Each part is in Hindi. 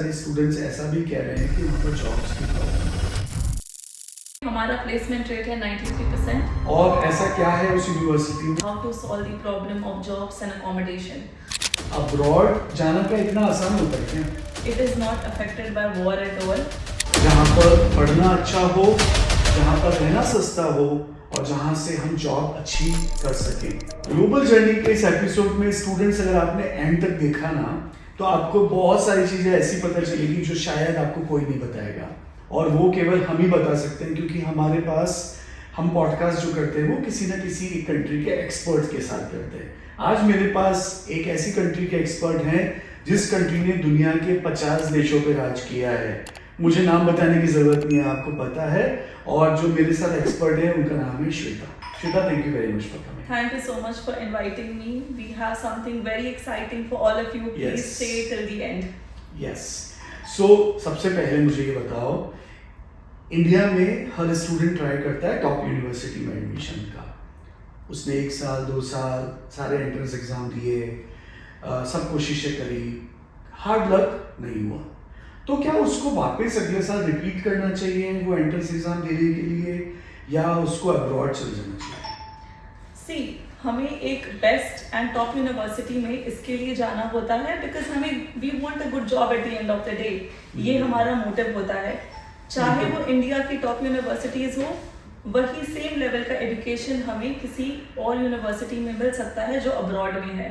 सारे स्टूडेंट्स ऐसा भी कह रहे हैं कि वहाँ पर जॉब्स की प्रॉब्लम है। हमारा प्लेसमेंट रेट है 93%. और ऐसा क्या है उस यूनिवर्सिटी में? How to solve the problem of jobs and accommodation. Abroad जाना का इतना आसान होता है क्या? It is not affected by war at all. जहाँ पर पढ़ना अच्छा हो, जहाँ पर रहना सस्ता हो और जहाँ से हम जॉब अच्छी कर सकें। ग्लोबल जर्नी के इस एपिसोड में स्टूडेंट्स, अगर आपने एंड तक देखा ना, तो आपको बहुत सारी चीज़ें ऐसी पता चलेगी जो शायद आपको कोई नहीं बताएगा, और वो केवल हम ही बता सकते हैं, क्योंकि हमारे पास हम पॉडकास्ट जो करते हैं वो किसी ना किसी एक कंट्री के एक्सपर्ट के साथ करते हैं। आज मेरे पास एक ऐसी कंट्री के एक्सपर्ट हैं जिस कंट्री ने दुनिया के 50 देशों पे राज किया है। मुझे नाम बताने की जरूरत नहीं है, आपको पता है। और जो मेरे साथ एक्सपर्ट है उनका नाम है Shweta. Shweta, thank you very much for coming. Thank you so much for inviting me. We have something very exciting for all of you. Please Yes. stay till the end. Yes, so सबसे पहले मुझे ये बताओ, इंडिया में हर स्टूडेंट ट्राई करता है टॉप यूनिवर्सिटी में एडमिशन का। उसने 1 साल 2 साल सारे एंट्रेंस एग्जाम दिए, सब कोशिशें करी, हार्ड लक नहीं हुआ। तो क्या उसको वापस अगले साल रिपीट करना चाहिए वो एंट्रेंस एग्जाम देने के लिए, या उसको अब्रॉड चले जाना चाहिए? See, हमें एक बेस्ट एंड टॉप यूनिवर्सिटी में इसके लिए जाना होता है बिकॉज हमें we want a good job at the end of the day. ये हमारा मोटिव होता है. चाहे वो इंडिया की टॉप यूनिवर्सिटीज हो, वही सेम लेवल का एजुकेशन हमें किसी और यूनिवर्सिटी में मिल सकता है जो अब्रॉड में है.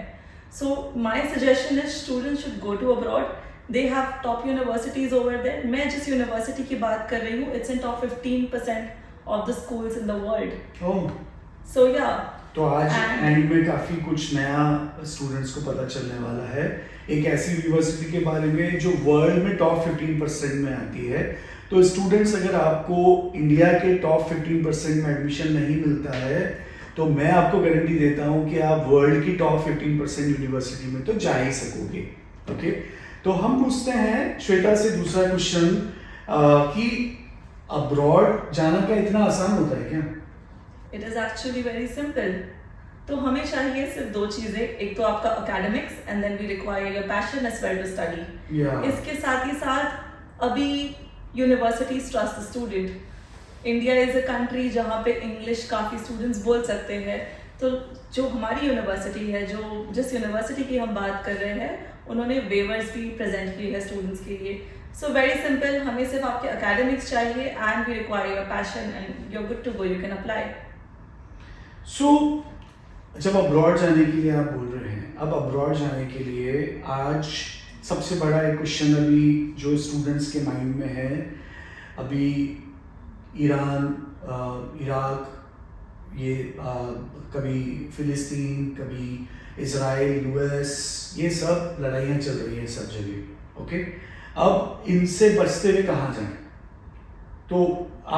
So my suggestion is students should go to abroad. They have top universities over there. मैं जिस यूनिवर्सिटी की बात कर रही हूँ, it's in top 15% of the schools in the world. So yeah, तो आज एंड में काफी कुछ नया स्टूडेंट्स को पता चलने वाला है, एक ऐसी यूनिवर्सिटी के बारे में जो वर्ल्ड में टॉप 15% में आती है. तो स्टूडेंट्स, अगर आपको इंडिया के टॉप 15% में एडमिशन नहीं मिलता है, तो मैं आपको गारंटी देता हूं कि आप वर्ल्ड की टॉप 15% यूनिवर्सिटी में तो जा ही सकोगे. ओके, तो हम पूछते हैं श्वेता से दूसरा क्वेश्चन कि अब्रॉड जाना का इतना आसान होता है क्या? It is actually very simple. तो हमें चाहिए सिर्फ 2 चीजें. एक तो आपका academics and then we require your passion as well to study. इसके साथ ही साथ अभी universities trust the student. India is a country जहाँ पे इंग्लिश काफ़ी स्टूडेंट्स बोल सकते हैं. तो जो हमारी यूनिवर्सिटी है, जिस यूनिवर्सिटी की हम बात कर रहे हैं, उन्होंने वेवर्स भी प्रेजेंट किए हैं स्टूडेंट्स के लिए. सो वेरी सिंपल, हमें सिर्फ आपके एकेडमिक्स चाहिए and we require your passion and you are good to go, you can apply. So जब अब्रॉड जाने के लिए आप बोल रहे हैं, अब अब्रॉड जाने के लिए आज सबसे बड़ा एक क्वेश्चन अभी जो स्टूडेंट्स के माइंड में है, अभी ईरान, इराक, ये कभी फिलिस्तीन, कभी इजराइल, यूएस, ये सब लड़ाइयाँ चल रही हैं सब जगह. ओके, अब इनसे बचते हुए कहाँ जाएं? तो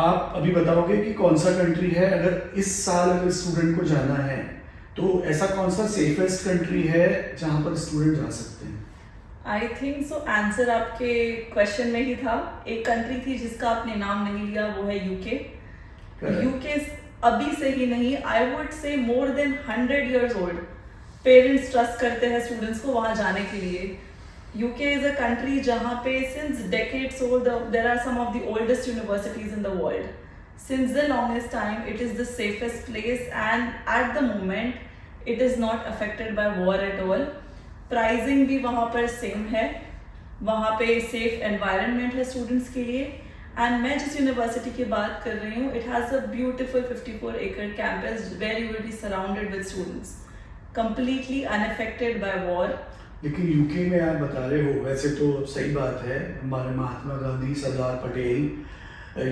आप अभी बताओगे कि कौन सा कंट्री है, अगर इस साल अगर स्टूडेंट को जाना है, तो ऐसा कौन सा सेफेस्ट कंट्री है जहाँ पर स्टूडेंट जा सकते हैं? आई थिंक सो आंसर आपके क्वेश्चन में ही था. एक कंट्री थी जिसका आपने नाम नहीं लिया, वो है यूके. यूके अभी से ही नहीं, I would say more than 100 years old. Parents trust करते हैं स्टूडेंट्स को वहाँ जाने के लिए. UK is a country जहाँ पे since decades old there are some of the oldest universities in the world. Since the longest time it is the safest place and at the moment it is not affected by war at all. Pricing भी वहाँ पर same है. वहाँ पे safe environment है students के लिए. And मैं जिस university की बात कर रही हूँ, it has a beautiful 54-acre campus where you will be surrounded with students, completely unaffected by war. लेकिन यूके में आप बता रहे हो, वैसे तो सही बात है, हमारे महात्मा गांधी, सरदार पटेल,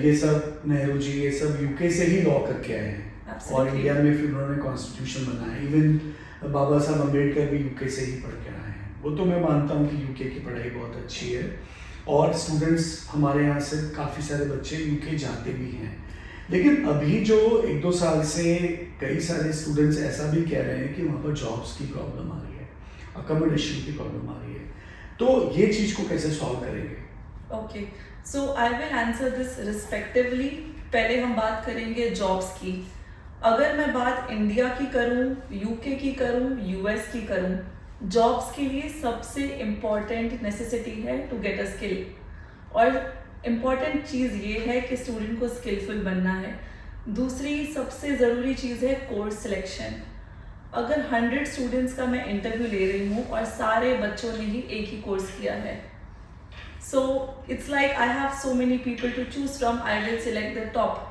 ये सब, नेहरू जी, ये सब यूके से ही लॉ करके आए हैं. और इंडिया में फिर उन्होंने कॉन्स्टिट्यूशन बनाया. इवन बाबा साहब अम्बेडकर भी यूके से ही पढ़ के आए हैं. वो तो मैं मानता हूँ कि यूके की पढ़ाई बहुत अच्छी है, और स्टूडेंट्स हमारे यहाँ से काफ़ी सारे बच्चे यूके जाते भी हैं. लेकिन अभी जो 1-2 साल से कई सारे स्टूडेंट्स ऐसा भी कह रहे हैं कि वहाँ पर जॉब्स की प्रॉब्लम आ रही है, अकोमोडेशन की प्रॉब्लम आ रही है. तो ये चीज़ को कैसे सॉल्व करेंगे? Okay, so I will answer this respectively. पहले हम बात करेंगे जॉब्स की. अगर मैं बात इंडिया की करूं, यूके की करूं, यूएस की करूं, जॉब्स के लिए सबसे इम्पॉर्टेंट नेसेसिटी है टू गेट अ स्किल, और इम्पॉर्टेंट चीज़ ये है कि स्टूडेंट को स्किलफुल बनना है। दूसरी सबसे ज़रूरी चीज़ है कोर्स सिलेक्शन। अगर 100 स्टूडेंट्स का मैं इंटरव्यू ले रही हूँ और सारे बच्चों ने ही एक ही कोर्स किया है, so it's like I have so many people to choose from, I will select the top.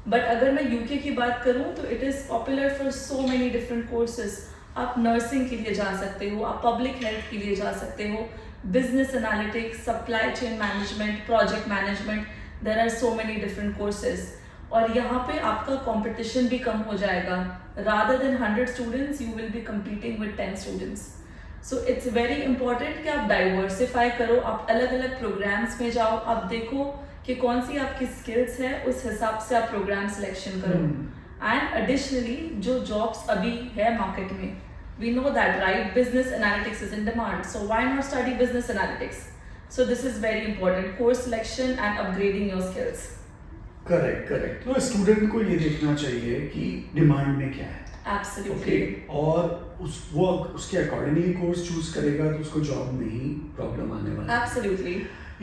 But अगर मैं यूके की बात करूँ तो it is popular for so many different courses. आप नर्सिंग के लिए जा सकते हो, आप पब्लिक हेल्थ के लिए जा सकते हो, business analytics, supply chain management, project management, there are so many different courses. और यहाँ पे आपका कंपटीशन भी कम हो जाएगा। Rather than 100 students you will be competing with 10 students. So it's very important कि आप डाइवर्सिफाई करो, आप अलग अलग प्रोग्राम्स में जाओ, आप देखो कि कौन सी आपकी स्किल्स है, उस हिसाब से आप प्रोग्राम सिलेक्शन करो। एंड एडिशनली जो जॉब्स अभी है मार्केट में, we know that, right? Business analytics is in demand, so why not study business analytics? So this is very important, course selection and upgrading your skills. Correct. तो स्टूडेंट को ये देखना चाहिए कि डिमांड में क्या है। Absolutely. और वो उसके अकॉर्डिंगली कोर्स चूज करेगा तो उसको जॉब में ही प्रॉब्लम आने वाली है। Absolutely.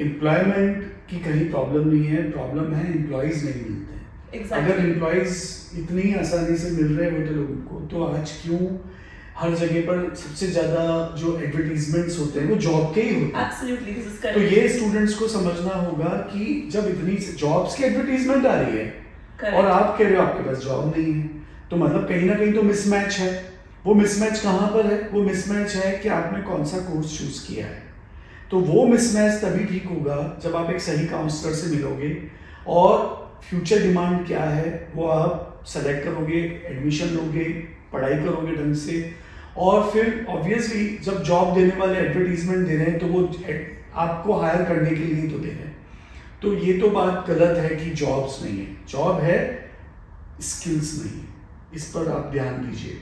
एम्प्लॉयमेंट की कहीं प्रॉब्लम नहीं है, प्रॉब्लम है एम्प्लॉयज नहीं मिलते। Exactly. अगर एम्प्लॉयज इतनी आसानी से मिल रहे होते लोगों को, तो आज क्यों हर जगह पर सबसे ज्यादा जो एडवर्टीजमेंट्स होते हैं वो जॉब के ही होते हैं। Absolutely, this is तो correct. ये स्टूडेंट्स को समझना होगा कि जब इतनी जॉब्स की एडवर्टीजमेंट आ रही है Correct. और आप कह रहे हो आपके पास जॉब नहीं है, तो मतलब कहीं ना कहीं तो मिसमैच है। वो मिसमैच कहाँ पर है? वो मिसमैच है कि आपने कौन सा कोर्स चूज किया है। तो वो मिसमैच तभी ठीक होगा जब आप एक सही काउंसलर से मिलोगे और फ्यूचर डिमांड क्या है वो आप सेलेक्ट करोगे, एडमिशन लोगे, पढ़ाई करोगे ढंग से, और फिर ऑब्वियसली जब जॉब देने वाले एडवर्टीजमेंट दे रहे हैं तो वो आपको हायर करने के लिए तो दे रहे हैं। तो ये तो बात गलत है कि जॉब्स नहीं है, जॉब है, स्किल्स नहीं है। इस पर आप ध्यान दीजिए।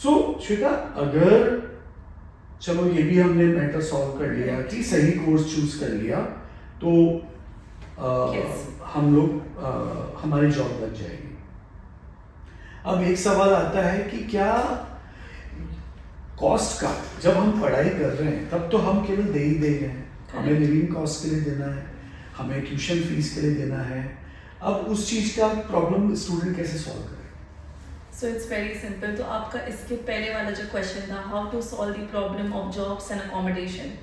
सो श्वेता, अगर चलो ये भी हमने मैटर सॉल्व कर लिया कि सही कोर्स चूज कर लिया तो Yes. हम लोग हमारी जॉब लग जाएगी। अब एक सवाल आता है कि क्या कॉस्ट का, जब हम पढ़ाई कर रहे हैं तब तो हम केवल दे ही दे रहे हैं, हमें लिविंग कॉस्ट के लिए देना है, हमें ट्यूशन फीस के लिए देना है। अब उस चीज का प्रॉब्लम स्टूडेंट कैसे सॉल्व करे? So it's very simple. तो आपका इसके पहले वाला जो क्वेश्चन था, how to solve the problem of jobs and accommodation.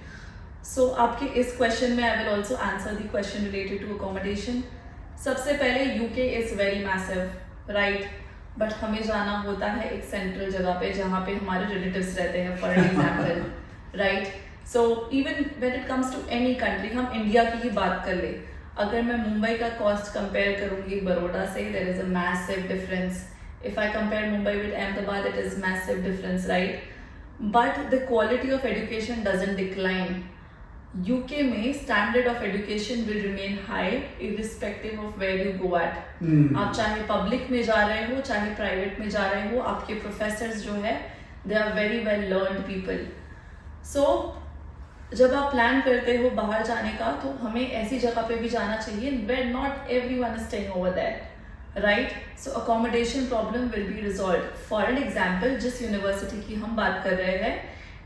So आपके इस क्वेश्चन में I will also answer the question related to accommodation. सबसे पहले UK is very massive, right? But हमें जाना होता है एक सेंट्रल जगह पे जहाँ पे हमारे रिलेटिव्स रहते हैं, for example, right? So even when it comes to any country, हम इंडिया की ही बात कर ले, अगर मैं मुंबई का कॉस्ट कंपेयर करूँगी बड़ौदा से, there is a massive difference. If I compare Mumbai with Ahmedabad, it is massive difference, right? But the quality of education doesn't decline. UK में standard of education will remain high irrespective of where you go at. आप चाहे पब्लिक में जा रहे हो चाहे प्राइवेट में जा रहे हो, आपके प्रोफेसर्स जो है they are very well learned people. So जब आप प्लान करते हो बाहर जाने का तो हमें ऐसी जगह पे भी जाना चाहिए where not everyone is staying over there, right? So accommodation problem will be resolve. For an example, जिस यूनिवर्सिटी की हम बात कर रहे हैं,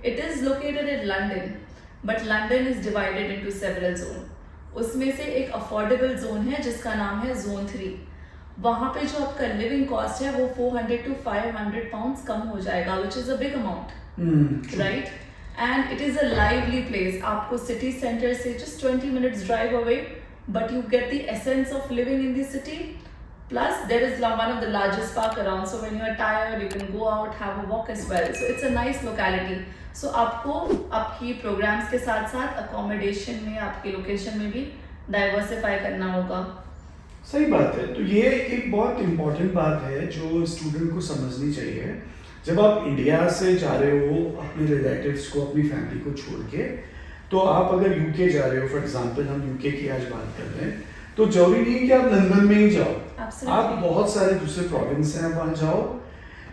it is located in London, but London is divided into several zone. उसमें से एक अफोर्डेबल जोन है जिसका नाम है जोन 3। वहाँ पे जो आपका लिविंग कॉस्ट है वो 400 to 500 पाउंड्स कम हो जाएगा, which is a big amount, right? And it is a lively place. आपको सिटी सेंटर से just 20 minutes drive away, but you get the essence of living in the city. Plus, there is one of the largest park around, so when you are tired, you can go out, have a walk as well. So it's a nice locality. So आपको आपकी programs के साथ साथ accommodation में, आपकी location में भी diversify करना होगा। सही बात है। तो ये एक बहुत इम्पोर्टेंट बात है जो स्टूडेंट को समझनी चाहिए। जब आप इंडिया से जा रहे हो अपने रिलेटिव्स को, अपनी फैमिली को छोड़ के, तो आप अगर यूके जा रहे हो, फॉर एग्जांपल हम यूके की आज बात कर रहे हैं, तो जरूरी नहीं है कि आप लंदन में ही जाओ। आप बहुत सारे दूसरे प्रोविंस हैं वहाँ जाओ।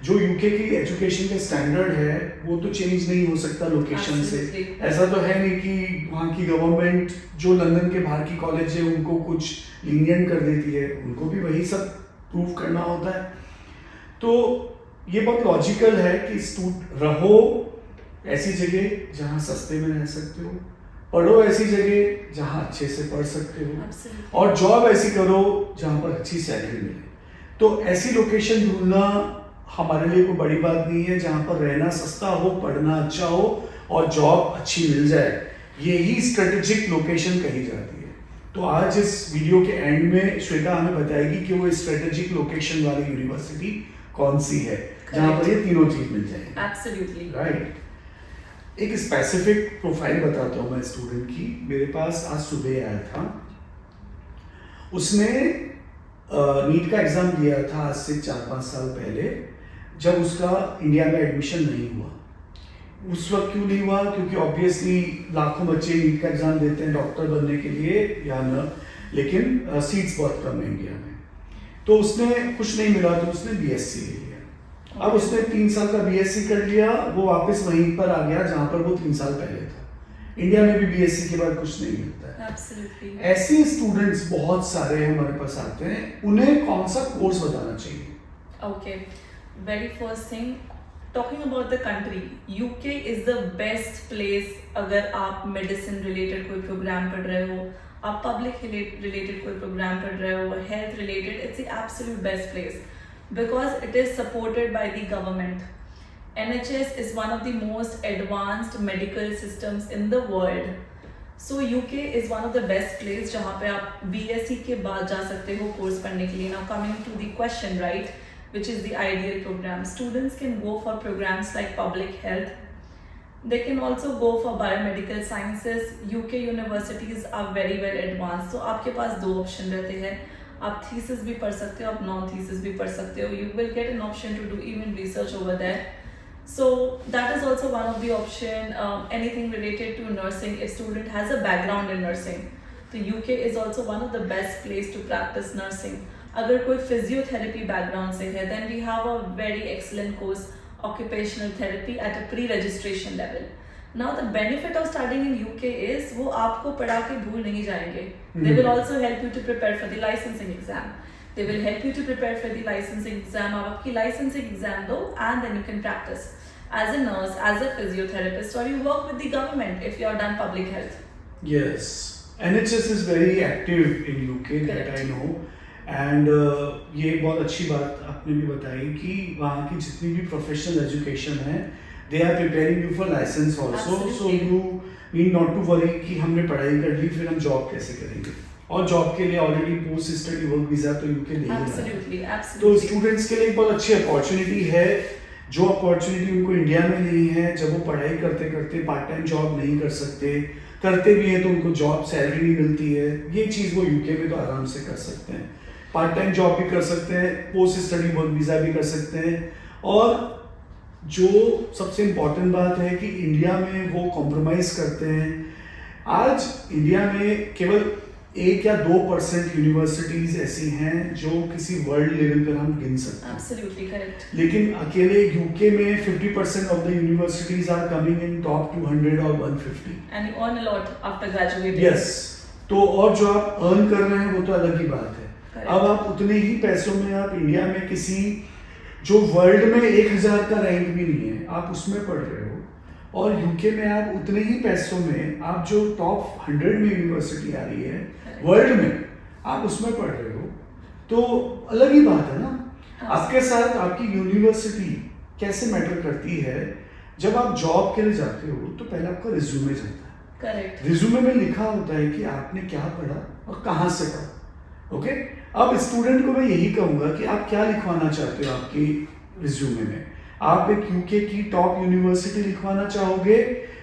जो यूके की एजुकेशन का स्टैंडर्ड है वो तो चेंज नहीं हो सकता लोकेशन से। ऐसा तो है नहीं कि वहाँ की गवर्नमेंट जो लंदन के बाहर की कॉलेज है उनको कुछ लीनियंट कर देती है, उनको भी वही सब प्रूव करना होता है। तो ये बहुत लॉजिकल है कि रहो ऐसी जगह जहाँ सस्ते में रह सकते हो, पढ़ो ऐसी जगह जहाँ अच्छे से पढ़ सकते हो, Absolutely. और जॉब ऐसी करो जहाँ पर अच्छी सैलरी मिले। तो ऐसी लोकेशन ढूंढना हमारे लिए कोई बड़ी बात नहीं है, जहाँ पर रहना सस्ता हो, पढ़ना अच्छा हो और जॉब अच्छी मिल जाए। यही स्ट्रेटेजिक लोकेशन कही जाती है। तो आज इस वीडियो के एंड में श्वेता हमें बताएगी कि वो स्ट्रेटेजिक लोकेशन वाली यूनिवर्सिटी कौन सी है जहाँ पर ये तीनों चीज मिल जाएंगे। Absolutely. राइट। एक स्पेसिफिक प्रोफाइल बताता हूँ मैं स्टूडेंट की। मेरे पास आज सुबह आया था, उसने नीट का एग्जाम दिया था आज से 4-5 साल पहले, जब उसका इंडिया में एडमिशन नहीं हुआ। उस वक्त क्यों नहीं हुआ? क्योंकि ऑब्वियसली लाखों बच्चे नीट का एग्जाम देते हैं डॉक्टर बनने के लिए या न, लेकिन सीट्स बहुत कम है इंडिया में। तो उसने कुछ नहीं मिला तो उसने बीएससी ले लिया। अब उसने 3 साल का बीएससी कर लिया, वो वापस वहीं पर आ गया जहाँ पर वो 3 साल पहले था। इंडिया में भी बीएससी के बाद कुछ नहीं मिलता है। Absolutely. ऐसे स्टूडेंट्स बहुत सारे हमारे पास आते हैं, उन्हें कौन सा कोर्स बताना चाहिए? Okay, very first thing, talking about the country, UK is the best place अगर आप medicine related कोई प्रोग्राम पढ़ रहे हो, आप public related कोई प्रोग्राम पढ़ रहे हो, health related, it's the absolute best place because it is supported by the government. NHS is one of the most advanced medical systems in the world. So UK is one of the best place जहाँ पे आप BSc के बाद जा सकते हो कोर्स पढ़ने के लिए. Now coming to the question, right, which is the ideal program. Students can go for programs like public health. They can also go for biomedical sciences. UK universities are very well advanced. So आपके पास 2 ऑप्शन रहते हैं. आप thesis भी पढ़ सकते हो, आप non thesis भी पढ़ सकते हो. You will get an option to do even research over there. So that is also one of the option. Anything related to nursing, if student has a background in nursing, तो UK is also one of the best place to practice nursing. अगर कोई physiotherapy background से है, then we have a very excellent course, occupational therapy at a pre-registration level. Now the benefit of studying in UK is वो आपको पढ़ा के भूल नहीं जाएंगे. They will also help you to prepare for the licensing exam. They will help you to prepare for the licensing exam. आप आपकी licensing exam दो and then you can practice as a nurse, as a physiotherapist, or you work with the government if you are done public health. Yes, NHS is very active in UK, that I know. And ये बहुत अच्छी बात आपने भी बताई कि वहाँ की जितनी भी प्रोफेशनल एजुकेशन है, they are preparing you for license also. So you need not to worry कि हमने पढ़ाई कर ली फिर हम जॉब कैसे करेंगे, और जॉब के लिए already post study work visa तो यूके दे ही रहा है। तो स्टूडेंट्स के लिए एक बहुत अच्छी अपॉर्चुनिटी है, जो अपॉर्चुनिटी उनको इंडिया में नहीं है। जब वो पढ़ाई करते करते पार्ट टाइम जॉब नहीं कर सकते, करते भी हैं तो उनको जॉब सैलरी नहीं मिलती है, ये चीज़ वो यूके में तो आराम से कर सकते हैं। पार्ट टाइम जॉब भी कर सकते हैं, पोस्ट स्टडी वर्क वीज़ा भी कर सकते हैं, और जो सबसे इम्पॉर्टेंट बात है कि इंडिया में वो कॉम्प्रोमाइज़ करते हैं। आज इंडिया में केवल 1 या 2% यूनिवर्सिटीज ऐसी हैं जो किसी वर्ल्ड लेवल पर हम गिन सकते हैं। Absolutely correct. लेकिन अकेले यूके में 50% of the universities are coming in top 200 और 150. And you earn a lot after graduating. Yes. तो और जो आप अर्न कर रहे हैं वो तो अलग ही बात है। Correct. अब आप उतने ही पैसों में आप इंडिया में किसी जो वर्ल्ड में 1000 का रैंक भी नहीं है, आप उसमें पढ़ रहे हो, और यूके में आप उतने ही पैसों में आप जो टॉप 100 में यूनिवर्सिटी आ रही है वर्ल्ड में, आप उसमें पढ़ रहे हो, तो अलग ही बात है ना। आपके साथ आपकी यूनिवर्सिटी कैसे मैटर करती है। जब आप जॉब के लिए जाते हो तो पहले आपका रिज्यूमे जाता है। करेक्ट। रिज्यूमे में लिखा होता है कि आपने क्या पढ़ा और कहाँ से पढ़ा। ओके, अब स्टूडेंट को मैं यही कहूँगा कि आप क्या लिखवाना चाहते हो आपकी रिज्यूमे में। आप एक यूके की टॉप यूनिवर्सिटी लिखवाना चाहोगे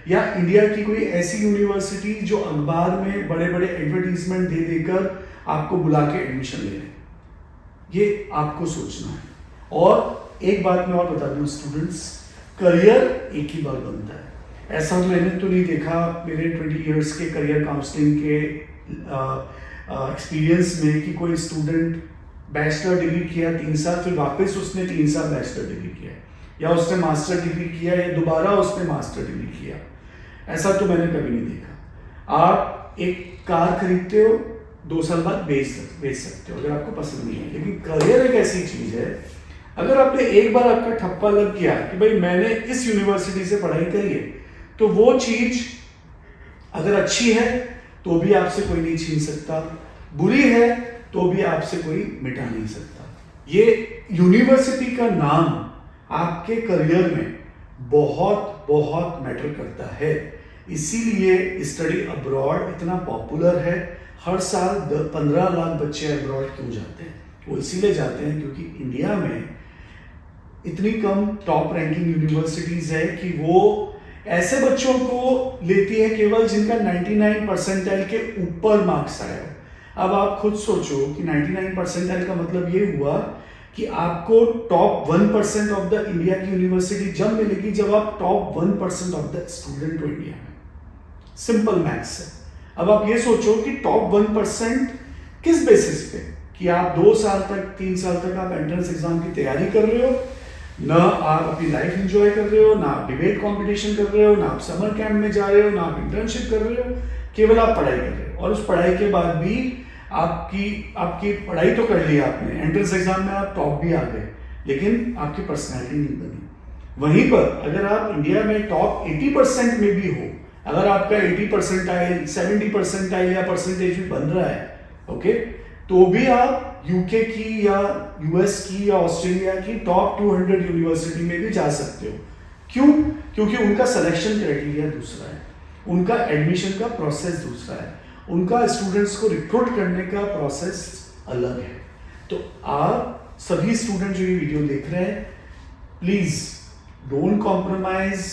या इंडिया की कोई ऐसी यूनिवर्सिटी जो अखबार में बड़े बड़े एडवर्टीजमेंट दे देकर आपको बुला के एडमिशन ले रहे, ये आपको सोचना है। और एक बात मैं और बता दूं स्टूडेंट्स, करियर एक ही बार बनता है। ऐसा मैंने तो नहीं देखा मेरे 20 इयर्स के करियर काउंसलिंग के एक्सपीरियंस में कि कोई स्टूडेंट बैचलर डिग्री किया 3 साल, फिर वापस उसने 3 साल बैचलर डिग्री किया, या उसने मास्टर डिग्री किया या दोबारा उसने मास्टर डिग्री किया। ऐसा तो मैंने कभी नहीं देखा। आप एक कार खरीदते हो, 2 साल बाद बेच सकते हो अगर आपको पसंद नहीं है। लेकिन करियर एक ऐसी चीज है, अगर आपने एक बार आपका ठप्पा लग गया कि भाई मैंने इस यूनिवर्सिटी से पढ़ाई करी है, तो वो चीज अगर अच्छी है तो भी आपसे कोई नहीं छीन सकता, बुरी है तो भी आपसे कोई मिटा नहीं सकता। ये यूनिवर्सिटी का नाम आपके करियर में बहुत बहुत मैटर करता है, इसीलिए स्टडी अब्रॉड इतना पॉपुलर है। हर साल 15 लाख बच्चे अब्रॉड क्यों जाते हैं? वो इसीलिए जाते हैं क्योंकि इंडिया में इतनी कम टॉप रैंकिंग यूनिवर्सिटीज है कि वो ऐसे बच्चों को लेती है केवल जिनका 99 परसेंटाइल के ऊपर मार्क्स आया हो। अब आप खुद सोचो कि 99 परसेंटाइल का मतलब ये हुआ कि आपको टॉप 1% ऑफ द इंडिया की यूनिवर्सिटी जब मिलेगी जब आप टॉप 1% ऑफ द स्टूडेंट हो इंडिया में। सिंपल मैथ्स है। अब आप ये सोचो कि टॉप 1% किस बेसिस पे, कि आप 2 साल तक 3 साल तक आप एंट्रेंस एग्जाम की तैयारी कर रहे हो, ना आप अपनी लाइफ एंजॉय कर रहे हो, ना आप डिबेट कंपटीशन कर रहे हो, ना आप समर कैंप में जा रहे हो, ना आप इंटर्नशिप कर रहे हो, केवल आप पढ़ाई कर रहे हो। और उस पढ़ाई के बाद भी आपकी पढ़ाई तो कर ली आपने, एंट्रेंस एग्जाम में आप टॉप भी आ गए, लेकिन आपकी पर्सनैलिटी नहीं बनी। वहीं पर अगर आप इंडिया में टॉप 80% में भी हो, अगर आपका 80% 70% या परसेंटेज भी बन रहा है, ओके, तो भी आप यूके की या यूएस की या ऑस्ट्रेलिया की टॉप 200 यूनिवर्सिटी में भी जा सकते हो। क्यों? क्योंकि उनका सिलेक्शन क्राइटेरिया दूसरा है, उनका एडमिशन का प्रोसेस दूसरा है, उनका स्टूडेंट्स को रिक्रूट करने का प्रोसेस अलग है। तो आप सभी स्टूडेंट जो ये वीडियो देख रहे हैं, प्लीज डोंट कॉम्प्रोमाइज।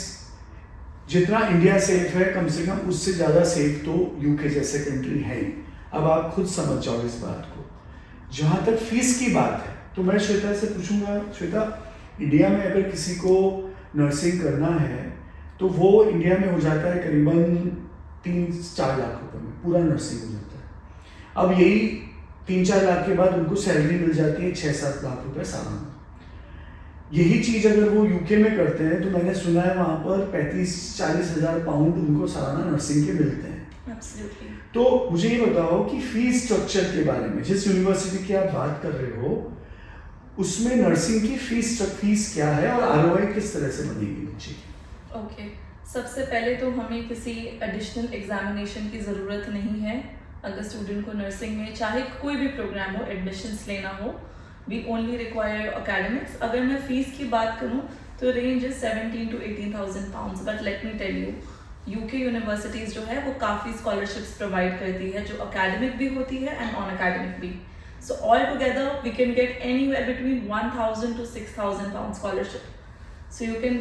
जितना इंडिया सेफ है, कम से कम उससे ज्यादा सेफ तो यूके जैसे कंट्री है। अब आप खुद समझ जाओ इस बात को। जहां तक फीस की बात है, तो मैं श्वेता से पूछूंगा, श्वेता, इंडिया में अगर किसी को नर्सिंग करना है तो वो इंडिया में हो जाता है करीबन 3-4 लाख रुपए में पूरा नर्सिंग हो जाता है। अब यही 3-4 लाख के बाद उनको सैलरी मिल जाती है 6-7 लाख रुपए सालाना। यही चीज अगर वो यूके में करते हैं तो मैंने सुना है वहां पर 35-40 हजार पाउंड उनको सालाना नर्सिंग के मिलते हैं। Absolutely. तो मुझे ये बताओ कि फीस स्ट्रक्चर के बारे में, जिस यूनिवर्सिटी की आप बात कर रहे हो उसमें नर्सिंग की फीस क्या है और आरओआई किस तरह से बनेगी बच्चे की? ओके, सबसे पहले तो हमें किसी एडिशनल एग्जामिनेशन की ज़रूरत नहीं है। अगर स्टूडेंट को नर्सिंग में चाहे कोई भी प्रोग्राम हो, एडमिशन्स लेना हो, वी ओनली रिक्वायर अकेडमिक्स। अगर मैं फीस की बात करूँ तो range is 17 to 18,000 pounds. But let me tell you, UK universities जो है वो काफ़ी स्कॉलरशिप्स प्रोवाइड करती है, जो अकेडमिक भी होती है एंड नॉन अकेडमिक भी। So all together we can get anywhere between 1,000 to 6,000 pound scholarship. So you can,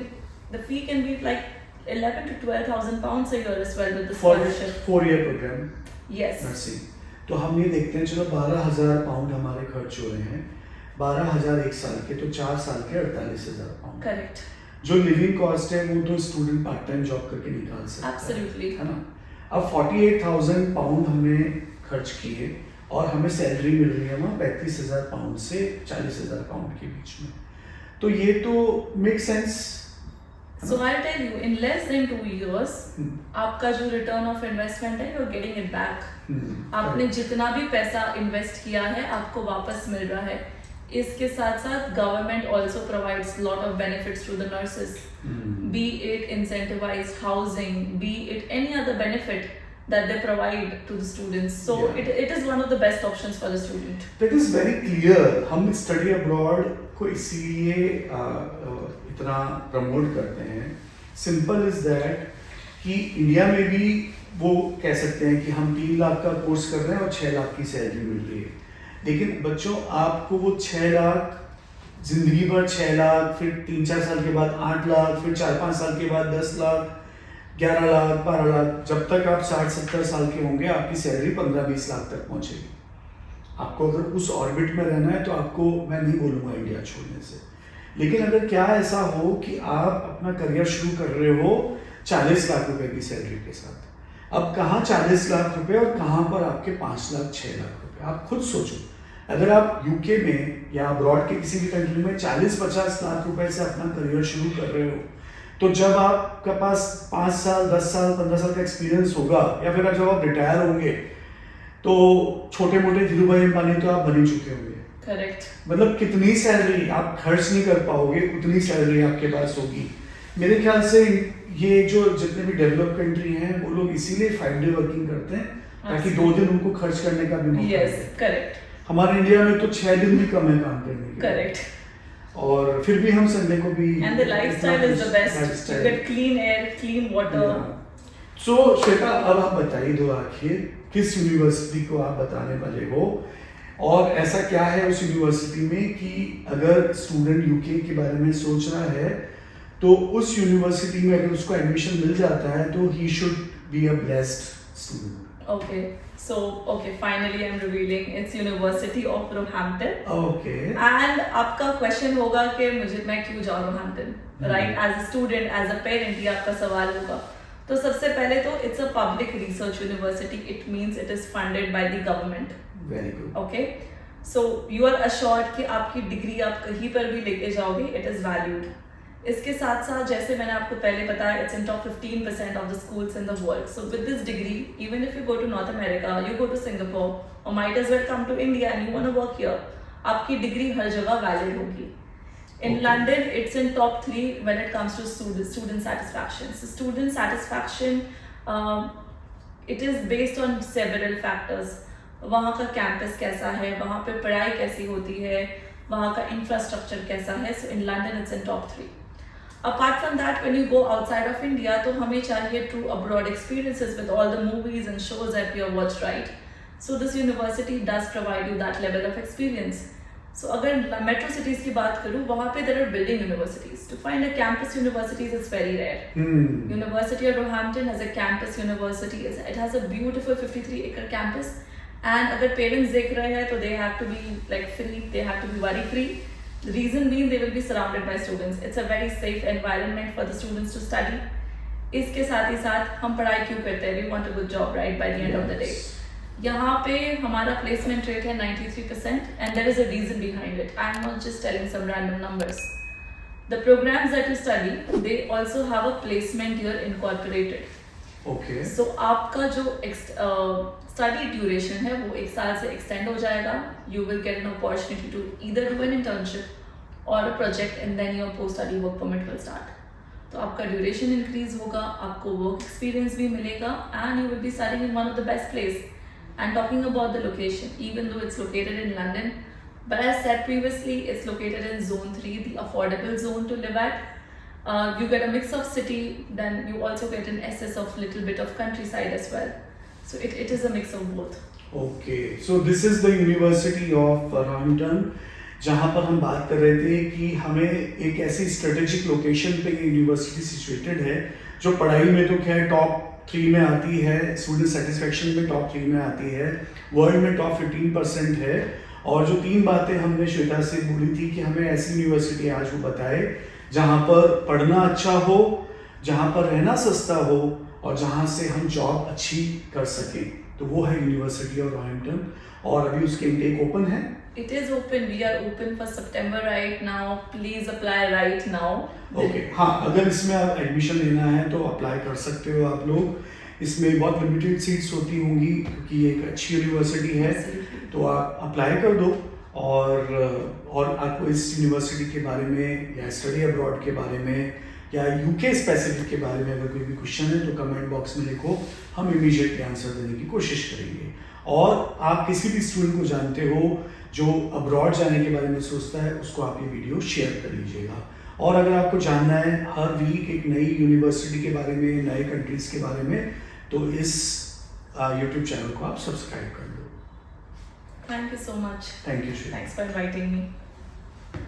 the fee can be like 11,000 to 12,000 pounds a year as well with the scholarship. 4-year programme Yes. Nursing. तो हम ये देखते हैं, चलो 12,000 पाउंड हमारे खर्च हो रहे हैं, 12,000 एक साल के, तो 4 साल के 48,000 पाउंड। Correct. जो लिविंग कॉस्ट है वो तो स्टूडेंट पार्ट टाइम जॉब करके निकाल सकता Absolutely. है ना। अब 48,000 पाउंड हमने खर्च किए और हमें सैलरी मिल रही है वहाँ 35,000 पाउंड से 40,000 पाउंड के बीच में, तो ये तो make sense. So I'll tell you, in less than 2 years, आपका जो रिटर्न ऑफ इन्वेस्टमेंट है, you're getting it back. आपने जितना भी पैसा इन्वेस्ट किया है आपको वापस मिल रहा है। इसके साथ साथ government also provides lot of benefits to the nurses, be it incentivised housing, be it any other benefit that they provide to the students. So Yeah. it is one of the best options for the student. That is very clear. हम स्टडी अब्रॉड को इसलिए इतना प्रमोट करते हैं, सिंपल इज दैट कि इंडिया में भी वो कह सकते हैं कि हम 3 लाख का कोर्स कर रहे हैं और 6 लाख की सैलरी मिल रही है, लेकिन बच्चों आपको वो 6 लाख जिंदगी भर 6 लाख, फिर 3-4 साल के बाद 8 लाख, फिर 4-5 साल के बाद 10 लाख, 11 लाख, 12 लाख, जब तक आप 60-70 साल के होंगे आपकी सैलरी 15-20 लाख तक पहुंचेगी। आपको अगर उस ऑर्बिट में रहना है तो आपको मैं नहीं बोलूँगा इंडिया छोड़ने से, लेकिन अगर क्या ऐसा हो कि आप अपना करियर शुरू कर रहे हो 40 लाख रुपए की सैलरी के साथ, अब कहाँ 40 लाख रुपए और कहाँ पर आपके 5 लाख 6 लाख रुपए, आप खुद सोचो। अगर आप यूके में या अब्रॉड के किसी भी कंट्री में 40-50 लाख रुपए से अपना करियर शुरू कर रहे हो, तो जब आपके पास 5 साल 10 साल 15 साल का एक्सपीरियंस होगा या फिर जब आप रिटायर होंगे तो छोटे मोटे धीरू भाई अंबानी तो आप बन ही चुके होंगे, करेक्ट। मतलब कितनी सैलरी आप खर्च नहीं कर पाओगे उतनी सैलरी आपके पास होगी। मेरे ख्याल से ये जो जितने भी डेवलप कंट्री हैं वो लोग इसीलिए 5 डे वर्किंग करते हैं ताकि 2 दिन उनको खर्च करने का भी मौका यस मिले। करेक्ट हमारे इंडिया में तो 6 दिन भी कम है काम करने के लिए। करेक्ट। और फिर भी हम संडे को भी and the lifestyle is the best, you get clean air, clean water. So Shweta, अब आप बताइए दो आखिर किस यूनिवर्सिटी को आप बताने वाले हो और ऐसा क्या है उस यूनिवर्सिटी में कि अगर स्टूडेंट यूके के बारे में सोच रहा है तो उस यूनिवर्सिटी में अगर उसको एडमिशन मिल जाता है तो he should be a blessed student. Okay, so finally I'm revealing it's University of Roehampton. Okay. And आपका क्वेश्चन होगा कि मैं क्यों जाऊँ Roehampton, right? As a student, as a parent, ये आपका सवाल होगा। तो सबसे पहले तो it's a public research university. It means it is funded by the government. Very good. Okay, so you are assured कि आपकी डिग्री आप कहीं पर भी लेके जाओगे, it is valued. इसके साथ साथ जैसे मैंने आपको पहले बताया it's in top 15% of the schools in the world. So with this degree even if you go to North America, you go to Singapore और might as well come to India and you want to work here, आपकी डिग्री हर जगह वैलिड होगी। In London, it's in top 3 when it comes to student satisfaction. So student satisfaction, it is based on several factors. वहाँ का कैंपस कैसा है, वहाँ पे पढ़ाई कैसी होती है, वहाँ का इंफ्रास्ट्रक्चर कैसा है। So in London, it's in top 3. Apart from that, when you go outside of India, तो हमें चाहिए true abroad experiences with all the movies and shows that we have watched, right? So this university does provide you that level of experience. So अगर metro cities की बात करूँ, वहाँ पे there are building universities. To find a campus universities is very rare. University of Roehampton as a campus university, it has a beautiful 53-acre campus. And अगर parents देख रहे हैं तो they have to be like free, they have to be worry free. The reason being they will be surrounded by students. It's a very safe environment for the students to study. इसके साथ ही साथ हम पढ़ाई क्यों करते हैं? We want a good job, right? By the end of the day. यहाँ पे हमारा placement rate है 93% and there is a reason behind it. I'm not just telling some random numbers. The programs that you study, they also have a placement year incorporated. Okay. So आपका जो study duration है वो 1 साल से extend हो जाएगा. You will get an opportunity to either do an internship or a project and then your post-study work permit will start. तो आपका duration increase होगा, आपको work experience भी मिलेगा and you will be studying in one of the best place. And talking about the location, even though it's located in London, but as said previously, it's located in Zone 3, the affordable zone to live at. You get a mix of city, then you also get an essence of little bit of countryside as well. So it is a mix of both. Okay, so this is the University of Roehampton, जहाँ पर हम बात कर रहे थे कि हमें एक ऐसी स्ट्रेटेजिक लोकेशन पे ये यूनिवर्सिटी सिचुएटेड है जो पढ़ाई में तो खैर टॉप 3 में आती है, स्टूडेंट सेटिस्फेक्शन में टॉप 3 में आती है, वर्ल्ड में टॉप 15% है। और जो 3 बातें हमने श्वेता से बोली थी कि हमें ऐसी यूनिवर्सिटी आज वो बताए जहाँ पर पढ़ना अच्छा हो, जहाँ पर रहना सस्ता हो और जहाँ से हम जॉब अच्छी कर सकें, तो वो है यूनिवर्सिटी ऑफ रोएहाम्पटन। और अभी उसके इनटेक ओपन है। It is open. We are open for September right now. Please apply right now. Okay, हाँ, अगर इसमें आप एडमिशन लेना है तो अप्लाई कर सकते हो आप लोग। इसमें बहुत लिमिटेड सीट्स होती होंगी क्योंकि ये एक अच्छी यूनिवर्सिटी है, तो आप अप्लाई कर दो। और आपको इस यूनिवर्सिटी के बारे में या स्टडी अब्रॉड के बारे में या यूके स्पेसिफिक के बारे में अगर कोई भी क्वेश्चन है तो कमेंट बॉक्स में लिखो, हम इमीडिएटली आंसर देने की कोशिश करेंगे। और आप किसी भी स्टूडेंट को जानते हो जो अब्रॉड जाने के बारे में सोचता है, उसको आप ये वीडियो शेयर कर लीजिएगा। और अगर आपको जानना है हर वीक एक नई यूनिवर्सिटी के बारे में, नए कंट्रीज़ के बारे में, तो इस यूट्यूब चैनल को आप सब्सक्राइब कर लो। Thank you so much. Thank you. Thanks for inviting me.